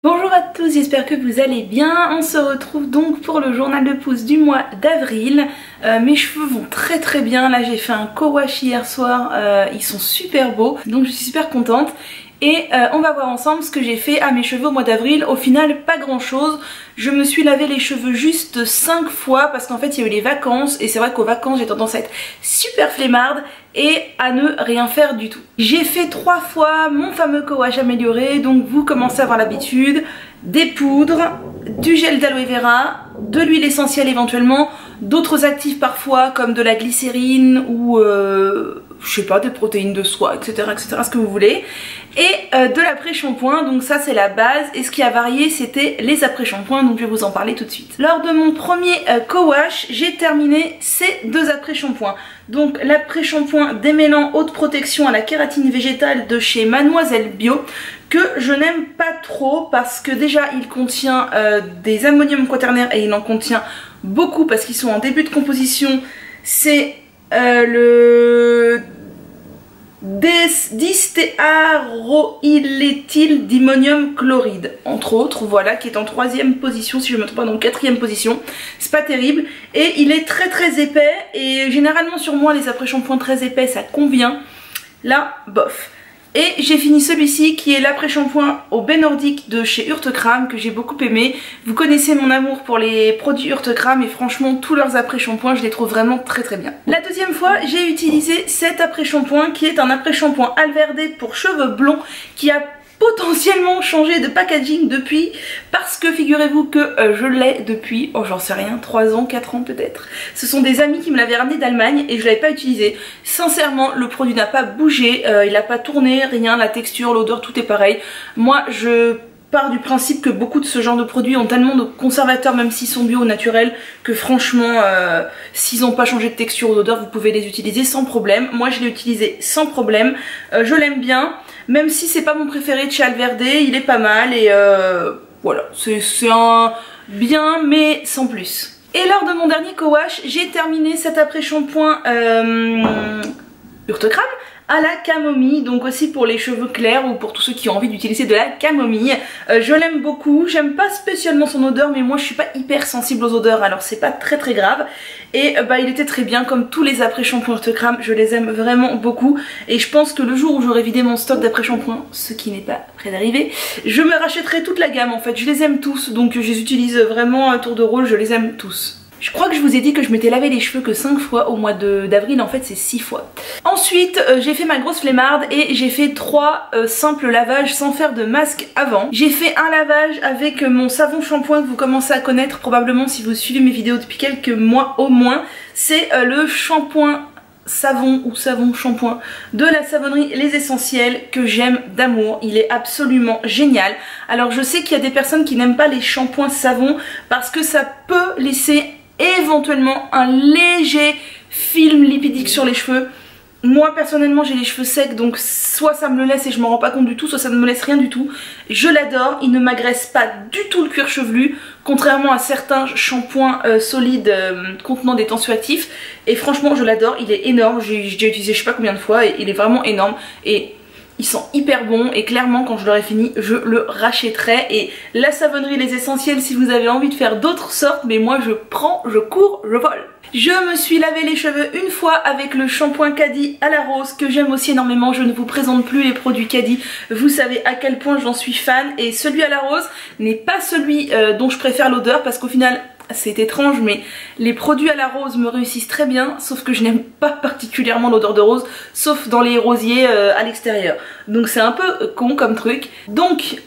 Bonjour à tous, j'espère que vous allez bien. On se retrouve donc pour le journal de pouce du mois d'avril. Mes cheveux vont très bien. Là j'ai fait un co-wash hier soir, ils sont super beaux, donc je suis super contente. Et on va voir ensemble ce que j'ai fait à mes cheveux au mois d'avril. Au final pas grand chose, je me suis lavé les cheveux juste 5 fois parce qu'en fait il y a eu les vacances. Et c'est vrai qu'aux vacances j'ai tendance à être super flemmarde et à ne rien faire du tout. J'ai fait 3 fois mon fameux co-wash amélioré, donc vous commencez à avoir l'habitude. Des poudres, du gel d'aloe vera, de l'huile essentielle éventuellement, d'autres actifs parfois comme de la glycérine ou je sais pas, des protéines de soie, etc., ce que vous voulez. Et de l'après-shampoing, donc ça c'est la base. Et ce qui a varié c'était les après-shampoings, donc je vais vous en parler tout de suite. Lors de mon premier co-wash, j'ai terminé ces 2 après-shampoings. Donc l'après-shampoing démêlant haute protection à la kératine végétale de chez Mademoiselle Bio, que je n'aime pas trop parce que déjà il contient des ammonium quaternaire et il en contient beaucoup parce qu'ils sont en début de composition. C'est le distéaroyléthyl d'ammonium chloride, entre autres, voilà, qui est en 3e position, si je me trompe pas, dans 4e position. C'est pas terrible et il est très épais et généralement sur moi les après-shampoings très épais ça convient. Là, bof. Et j'ai fini celui-ci qui est l'après-shampoing au baie nordique de chez Urtekram que j'ai beaucoup aimé. Vous connaissez mon amour pour les produits Urtekram et franchement tous leurs après-shampoings je les trouve vraiment très bien. La deuxième fois j'ai utilisé cet après-shampoing qui est un après-shampoing Alverde pour cheveux blonds qui a potentiellement changé de packaging depuis parce que figurez-vous que je l'ai depuis, oh j'en sais rien, 3 ans, 4 ans peut-être. Ce sont des amis qui me l'avaient ramené d'Allemagne et je l'avais pas utilisé. Sincèrement le produit n'a pas bougé, il n'a pas tourné, rien, la texture, l'odeur, tout est pareil. Moi je pars du principe que beaucoup de ce genre de produits ont tellement de conservateurs, même s'ils sont bio ou naturels, que franchement s'ils n'ont pas changé de texture ou d'odeur vous pouvez les utiliser sans problème. Moi je l'ai utilisé sans problème, je l'aime bien. Même si c'est pas mon préféré de chez Alverde, il est pas mal et voilà, c'est un bien mais sans plus. Et lors de mon dernier co-wash, j'ai terminé cet après-shampoing Urtekram à la camomille, donc aussi pour les cheveux clairs ou pour tous ceux qui ont envie d'utiliser de la camomille. Je l'aime beaucoup, j'aime pas spécialement son odeur mais moi je suis pas hyper sensible aux odeurs alors c'est pas très grave. Et il était très bien comme tous les après-shampoings Urtekram, je les aime vraiment beaucoup. Et je pense que le jour où j'aurai vidé mon stock d'après-shampoings, ce qui n'est pas près d'arriver, je me rachèterai toute la gamme en fait, je les aime tous. Donc je les utilise vraiment à tour de rôle, je les aime tous. Je crois que je vous ai dit que je m'étais lavé les cheveux que 5 fois au mois d'avril, en fait c'est 6 fois. Ensuite j'ai fait ma grosse flemmarde et j'ai fait 3 simples lavages sans faire de masque avant. J'ai fait un lavage avec mon savon shampoing que vous commencez à connaître probablement si vous suivez mes vidéos depuis quelques mois au moins. C'est le shampoing savon ou savon shampoing de la savonnerie Les Essentiels que j'aime d'amour, il est absolument génial. Alors je sais qu'il y a des personnes qui n'aiment pas les shampoings savon parce que ça peut laisser éventuellement un léger film lipidique sur les cheveux. Moi personnellement j'ai les cheveux secs donc soit ça me le laisse et je m'en rends pas compte du tout, soit ça ne me laisse rien du tout. Je l'adore, il ne m'agresse pas du tout le cuir chevelu contrairement à certains shampoings solides contenant des tensioactifs. Et franchement je l'adore, il est énorme, j'ai utilisé je sais pas combien de fois et il est vraiment énorme. Et ils sont hyper bons et clairement quand je l'aurai fini je le rachèterai. Et la savonnerie Les Essentiels si vous avez envie de faire d'autres sortes, mais moi je prends, je cours, je vole. Je me suis lavé les cheveux une fois avec le shampoing Caddy à la rose que j'aime aussi énormément. Je ne vous présente plus les produits Caddy, vous savez à quel point j'en suis fan. Et celui à la rose n'est pas celui dont je préfère l'odeur parce qu'au final c'est étrange mais les produits à la rose me réussissent très bien, sauf que je n'aime pas particulièrement l'odeur de rose sauf dans les rosiers à l'extérieur, donc c'est un peu con comme truc. Donc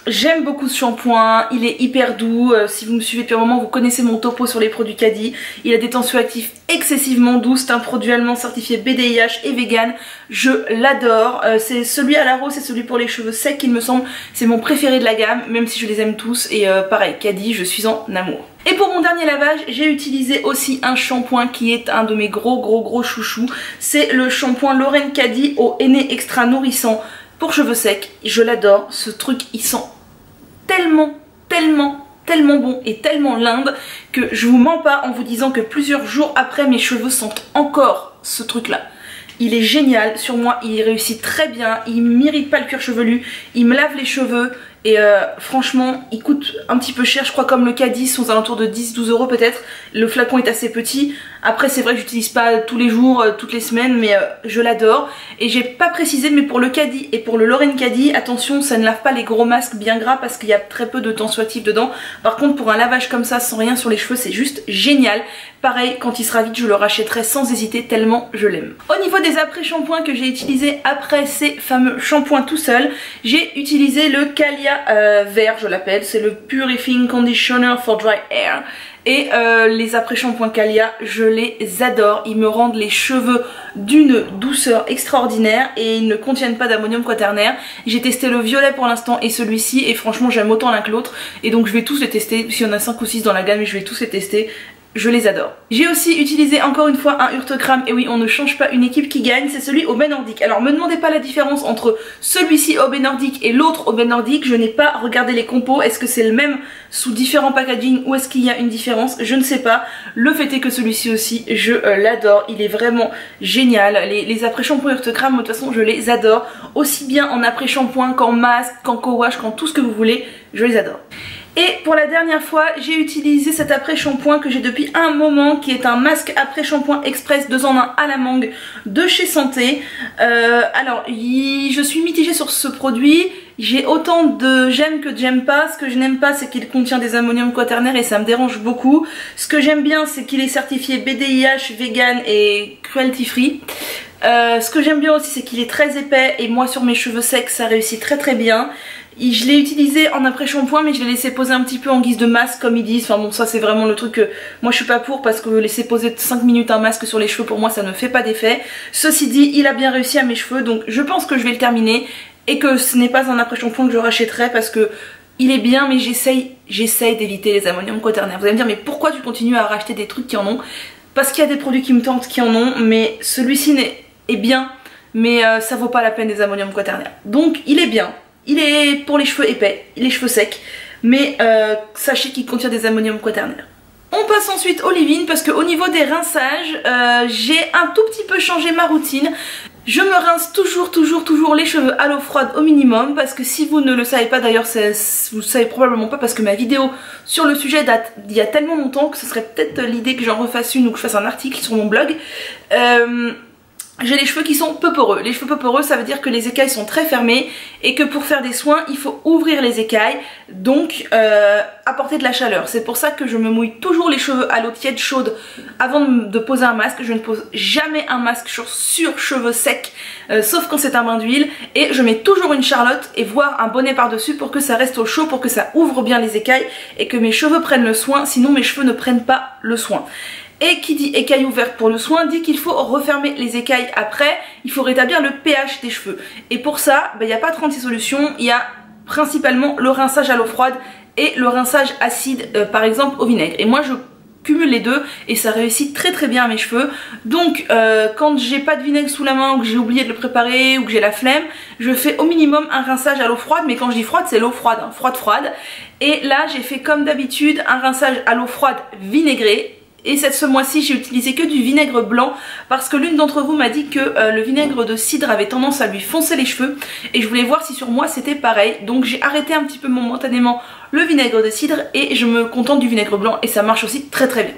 j'aime beaucoup ce shampoing, il est hyper doux. Si vous me suivez depuis un moment vous connaissez mon topo sur les produits Caddy, il a des tensioactifs excessivement doux, c'est un produit allemand certifié BDIH et vegan, je l'adore. C'est celui à la rose, c'est celui pour les cheveux secs il me semble, c'est mon préféré de la gamme même si je les aime tous. Et pareil Caddy, je suis en amour. Et pour mon dernier lavage j'ai utilisé aussi un shampoing qui est un de mes gros chouchous. C'est le shampoing Lorraine Caddy au henné extra nourrissant pour cheveux secs. Je l'adore, ce truc il sent tellement bon et tellement linde que je vous mens pas en vous disant que plusieurs jours après mes cheveux sentent encore ce truc là. Il est génial, sur moi il réussit très bien, il m'irrite pas le cuir chevelu, il me lave les cheveux et franchement il coûte un petit peu cher, je crois comme le caddie sont aux alentours de 10-12 euros peut-être. Le flacon est assez petit, après c'est vrai que j'utilise pas tous les jours, toutes les semaines, mais je l'adore. Et j'ai pas précisé, mais pour le caddie et pour le Lorraine Caddie, attention, ça ne lave pas les gros masques bien gras parce qu'il y a très peu de tensioactif dedans. Par contre pour un lavage comme ça sans rien sur les cheveux, c'est juste génial. Pareil, quand il sera vide je le rachèterai sans hésiter tellement je l'aime. Au niveau des après-shampoings que j'ai utilisés après ces fameux shampoings tout seul, j'ai utilisé le Calia vert, je l'appelle, c'est le Purifying Conditioner for Dry Hair. Et les après-shampoings Calia, je les adore, ils me rendent les cheveux d'une douceur extraordinaire et ils ne contiennent pas d'ammonium quaternaire. J'ai testé le violet pour l'instant et celui-ci et franchement j'aime autant l'un que l'autre et donc je vais tous les tester, s'il y en a 5 ou 6 dans la gamme je vais tous les tester. Je les adore. J'ai aussi utilisé encore une fois un Urtekram, et oui on ne change pas une équipe qui gagne, c'est celui Aubé Nordique. Alors me demandez pas la différence entre celui-ci Aubé Nordique et l'autre Aubé Nordique, je n'ai pas regardé les compos, est-ce que c'est le même sous différents packaging ou est-ce qu'il y a une différence, je ne sais pas. Le fait est que celui-ci aussi je l'adore, il est vraiment génial. Les après-shampoings Urtekram de toute façon je les adore, aussi bien en après-shampoing qu'en masque, qu'en co-wash, qu'en tout ce que vous voulez, je les adore. Et pour la dernière fois, j'ai utilisé cet après-shampoing que j'ai depuis un moment, qui est un masque après-shampoing express 2 en 1 à la mangue de chez Santé. Alors, je suis mitigée sur ce produit. J'ai autant de j'aime que de j'aime pas. Ce que je n'aime pas, c'est qu'il contient des ammonium quaternaire et ça me dérange beaucoup. Ce que j'aime bien, c'est qu'il est certifié BDIH, vegan et cruelty free. Ce que j'aime bien aussi, c'est qu'il est très épais et moi sur mes cheveux secs, ça réussit très très bien. Je l'ai utilisé en après-shampoing mais je l'ai laissé poser un petit peu en guise de masque comme ils disent. Enfin bon, ça c'est vraiment le truc que moi je suis pas pour, parce que laisser poser 5 minutes un masque sur les cheveux, pour moi ça ne fait pas d'effet. Ceci dit, il a bien réussi à mes cheveux, donc je pense que je vais le terminer et que ce n'est pas un après-shampoing que je rachèterai parce que il est bien, mais j'essaye d'éviter les ammonium quaternaire. Vous allez me dire mais pourquoi tu continues à racheter des trucs qui en ont? Parce qu'il y a des produits qui me tentent qui en ont, mais celui-ci est bien, mais ça vaut pas la peine des ammonium quaternaire. Donc il est bien. Il est pour les cheveux épais, les cheveux secs, mais sachez qu'il contient des ammonium quaternaire. On passe ensuite au leave-in parce qu'au niveau des rinçages, j'ai un tout petit peu changé ma routine. Je me rince toujours les cheveux à l'eau froide au minimum, parce que si vous ne le savez pas, d'ailleurs vous le savez probablement pas parce que ma vidéo sur le sujet date d'il y a tellement longtemps que ce serait peut-être l'idée que j'en refasse une ou que je fasse un article sur mon blog. J'ai les cheveux qui sont peu poreux. Les cheveux peu poreux, ça veut dire que les écailles sont très fermées et que pour faire des soins, il faut ouvrir les écailles, donc apporter de la chaleur. C'est pour ça que je me mouille toujours les cheveux à l'eau tiède chaude avant de poser un masque. Je ne pose jamais un masque sur cheveux secs, sauf quand c'est un bain d'huile. Et je mets toujours une charlotte et voire un bonnet par-dessus pour que ça reste au chaud, pour que ça ouvre bien les écailles et que mes cheveux prennent le soin, sinon mes cheveux ne prennent pas le soin. Et qui dit écailles ouvertes pour le soin dit qu'il faut refermer les écailles après, il faut rétablir le pH des cheveux. Et pour ça, il n'y a pas 36 solutions, il y a principalement le rinçage à l'eau froide et le rinçage acide, par exemple au vinaigre. Et moi je cumule les deux et ça réussit très très bien à mes cheveux. Donc quand j'ai pas de vinaigre sous la main ou que j'ai oublié de le préparer ou que j'ai la flemme, je fais au minimum un rinçage à l'eau froide, mais quand je dis froide c'est l'eau froide, hein, froide. Et là j'ai fait comme d'habitude un rinçage à l'eau froide vinaigrée. Et ce mois-ci j'ai utilisé que du vinaigre blanc parce que l'une d'entre vous m'a dit que le vinaigre de cidre avait tendance à lui foncer les cheveux et je voulais voir si sur moi c'était pareil. Donc j'ai arrêté un petit peu momentanément le vinaigre de cidre et je me contente du vinaigre blanc et ça marche aussi très très bien.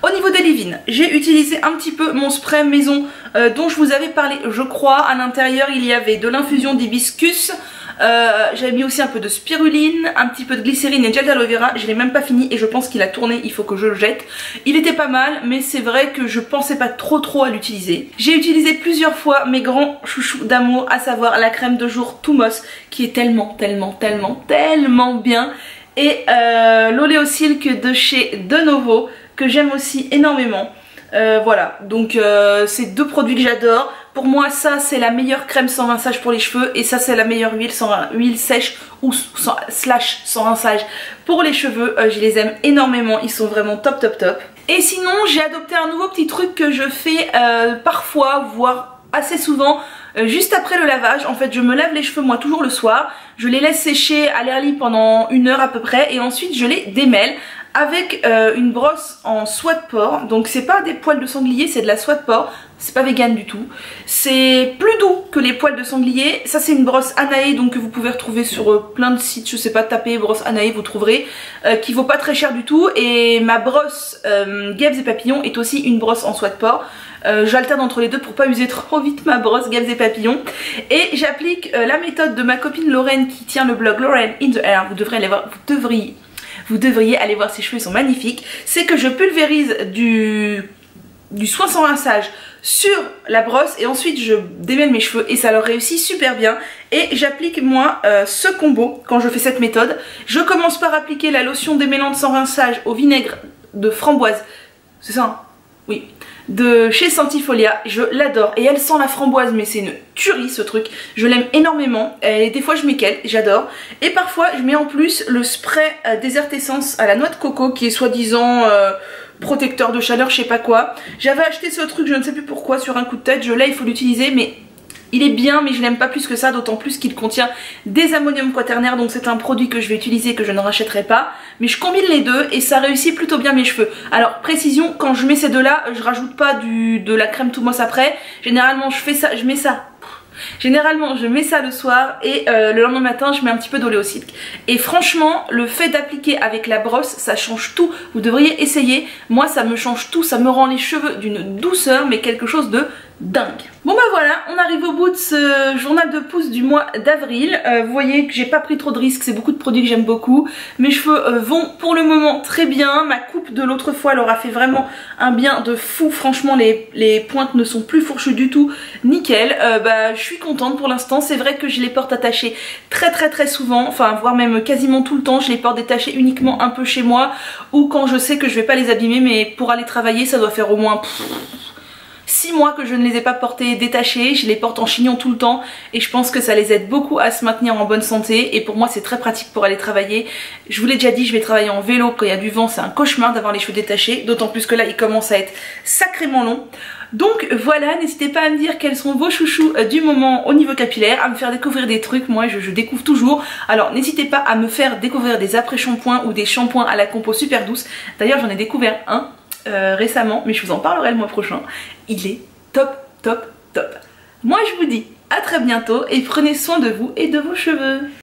Au niveau des leave-in, j'ai utilisé un petit peu mon spray maison dont je vous avais parlé je crois. À l'intérieur il y avait de l'infusion d'hibiscus, j'avais mis aussi un peu de spiruline, un petit peu de glycérine et gel d'aloe vera. Je l'ai même pas fini et je pense qu'il a tourné, il faut que je le jette. Il était pas mal mais c'est vrai que je pensais pas trop à l'utiliser. J'ai utilisé plusieurs fois mes grands chouchous d'amour, à savoir la crème de jour Thumos qui est tellement bien, et l'Oléosilk de chez De Novo que j'aime aussi énormément. Voilà, donc c'est deux produits que j'adore. Pour moi ça c'est la meilleure crème sans rinçage pour les cheveux et ça c'est la meilleure huile sèche ou sans rinçage pour les cheveux. Je les aime énormément, ils sont vraiment top. Et sinon j'ai adopté un nouveau petit truc que je fais parfois, voire assez souvent, juste après le lavage. En fait je me lave les cheveux moi toujours le soir, je les laisse sécher à l'air libre pendant 1 heure à peu près et ensuite je les démêle avec une brosse en soie de porc. Donc c'est pas des poils de sanglier, c'est de la soie de porc, c'est pas vegan du tout. C'est plus doux que les poils de sanglier. Ça c'est une brosse Anae donc que vous pouvez retrouver sur plein de sites, je sais pas, tapez brosse Anae, vous trouverez, qui vaut pas très cher du tout. Et ma brosse Guêpes et Papillons est aussi une brosse en soie de porc. J'alterne entre les deux pour pas user trop vite ma brosse Guêpes et Papillons. Et j'applique la méthode de ma copine Lorraine qui tient le blog Lorraine in the Air. Vous devrez aller voir, vous devriez aller voir, ses cheveux, ils sont magnifiques. C'est que je pulvérise du soin sans rinçage sur la brosse et ensuite je démêle mes cheveux et ça leur réussit super bien. Et j'applique moi ce combo quand je fais cette méthode. Je commence par appliquer la lotion démêlante sans rinçage au vinaigre de framboise. C'est ça hein? Oui. De chez Sentifolia, je l'adore et elle sent la framboise mais c'est une tuerie ce truc, je l'aime énormément et des fois je mets qu'elle, j'adore. Et parfois je mets en plus le spray Desert Essence à la noix de coco qui est soi-disant protecteur de chaleur, je sais pas quoi. J'avais acheté ce truc, je ne sais plus pourquoi, sur un coup de tête, je l'ai, il faut l'utiliser mais il est bien mais je l'aime pas plus que ça, d'autant plus qu'il contient des ammonium quaternaire, donc c'est un produit que je vais utiliser, que je ne rachèterai pas. Mais je combine les deux et ça réussit plutôt bien mes cheveux. Alors précision, quand je mets ces deux là, je rajoute pas de la crème tout mosse après. Généralement je mets ça le soir et le lendemain matin je mets un petit peu d'oléocycle. Et franchement le fait d'appliquer avec la brosse ça change tout, vous devriez essayer. Moi ça me change tout, ça me rend les cheveux d'une douceur mais quelque chose de dingue. Bon bah voilà, on arrive au bout de ce journal de pouce du mois d'avril. Vous voyez que j'ai pas pris trop de risques, c'est beaucoup de produits que j'aime beaucoup. Mes cheveux vont pour le moment très bien. Ma coupe de l'autre fois leur a fait vraiment un bien de fou. Franchement les pointes ne sont plus fourchues du tout, nickel. Bah je suis contente pour l'instant. C'est vrai que je les porte attachées très souvent, enfin voire même quasiment tout le temps. Je les porte détachées uniquement un peu chez moi ou quand je sais que je vais pas les abîmer, mais pour aller travailler ça doit faire au moins 6 mois que je ne les ai pas portées détachées, je les porte en chignon tout le temps et je pense que ça les aide beaucoup à se maintenir en bonne santé et pour moi c'est très pratique pour aller travailler. Je vous l'ai déjà dit, je vais travailler en vélo quand il y a du vent, c'est un cauchemar d'avoir les cheveux détachés, d'autant plus que là ils commencent à être sacrément longs. Donc voilà, n'hésitez pas à me dire quels sont vos chouchous du moment au niveau capillaire, à me faire découvrir des trucs, moi je découvre toujours. Alors n'hésitez pas à me faire découvrir des après-shampoings ou des shampoings à la compo super douce. D'ailleurs j'en ai découvert un récemment, mais je vous en parlerai le mois prochain. Il est top. Moi je vous dis à très bientôt et prenez soin de vous et de vos cheveux.